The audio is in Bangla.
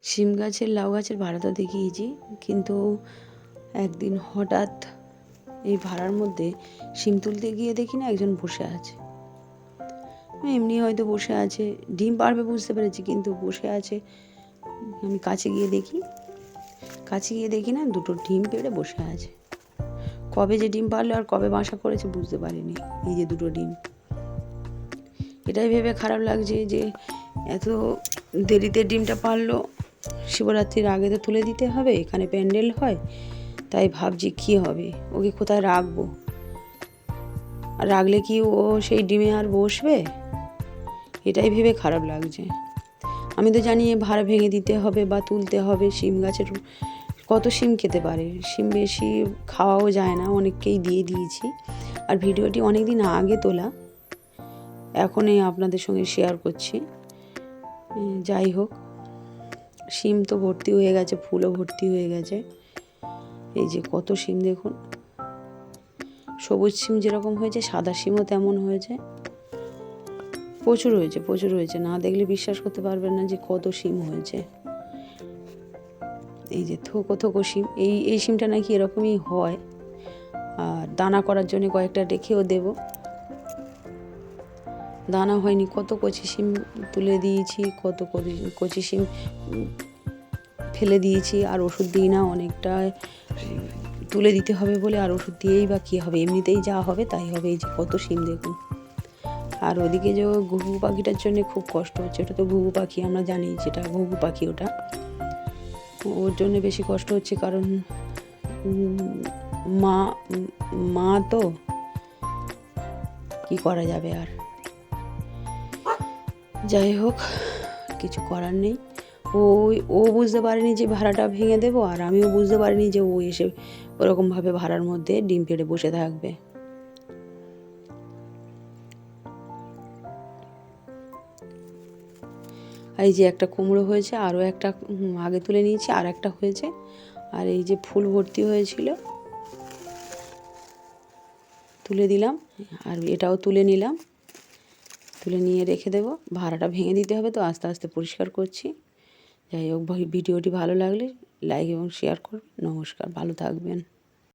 শিম গাছের লাউ গাছের ভাড়াটা দেখিয়েছি, কিন্তু একদিন হঠাৎ এই ভাড়ার মধ্যে শিম তুলতে গিয়ে দেখি না একজন বসে আছে। এমনি হয়তো বসে আছে, ডিম পারবে বুঝতে পেরেছি, কিন্তু বসে আছে। আমি কাছে গিয়ে দেখি না দুটো ডিম পেড়ে বসে আছে। কবে যে ডিম পারলো আর কবে বাসা করেছে বুঝতে পারিনি। এই যে দুটো ডিম, এটাই ভেবে খারাপ লাগছে যে এত দেরিতে ডিমটা পারলো। শিবরাত্রির আগে তো তুলে দিতে হবে, এখানে প্যান্ডেল হয়, তাই ভাবছি কী হবে, ওকে কোথায় রাখবো, আর রাখলে কি ও সেই ডিমে আর বসবে, এটাই ভেবে খারাপ লাগছে। আমি তো জানি ভাড়া ভেঙে দিতে হবে বা তুলতে হবে। শিম গাছের কত শিম খেতে পারে, শিম বেশি খাওয়াও যায় না, অনেককেই দিয়ে দিয়েছি। আর ভিডিওটি অনেক দিন আগে তোলা, এখনই আপনাদের সঙ্গে শেয়ার করছি। যাই হোক, শিম তো ভর্তি হয়ে গেছে, ফুলও ভর্তি হয়ে গেছে। এই যে কত শিম দেখুন, সবুজ শিম যেরকম হয়েছে সাদা শিমও তেমন হয়েছে। প্রচুর হয়েছে, না দেখলে বিশ্বাস করতে পারবেন না যে কত শিম হয়েছে। এই যে থোকো শিম, এই শিমটা নাকি এরকমই হয়। আর দানা করার জন্য কয়েকটা রেখেও দেব। দানা হয়নি, কত কচি শিম তুলে দিয়েছি, কত কচি শিম ফেলে দিয়েছি। আর ওষুধ দিই না, অনেকটা তুলে দিতে হবে বলে আর ওষুধ দিয়েই বা কী হবে, এমনিতেই যা হবে তাই হবে। এই যে কত শিম দেখুন। আর ওদিকে যে ঘুঘু পাখিটার জন্য খুব কষ্ট হচ্ছে। ওটা তো ঘুঘু পাখি, আমরা জানি যেটা ঘুঘু পাখি, ওটা ওর জন্য বেশি কষ্ট হচ্ছে, কারণ মা তো কি করা যাবে। আর যাই হোক, কিছু করার নেই। ও বুঝতে পারেনি যে ভাড়াটা ভেঙে দেবো, আর আমিও বুঝতে পারিনি যে ও এসে ওরকমভাবে ভাড়ার মধ্যে ডিম পেড়ে বসে থাকবে। এই যে একটা কুমড়ো হয়েছে, আরও একটা আগে তুলে নিয়েছি, আর একটা হয়েছে। আর এই যে ফুল ভর্তি হয়েছিল, তুলে দিলাম। আর এটাও তুলে নিলাম, তুলে নিয়ে রেখে দেবো। ভাড়াটা ভেঙে দিতে হবে, তো আস্তে আস্তে পরিষ্কার করছি। যাই হোক, ভিডিওটি ভালো লাগলে লাইক এবং শেয়ার করবেন। নমস্কার, ভালো থাকবেন।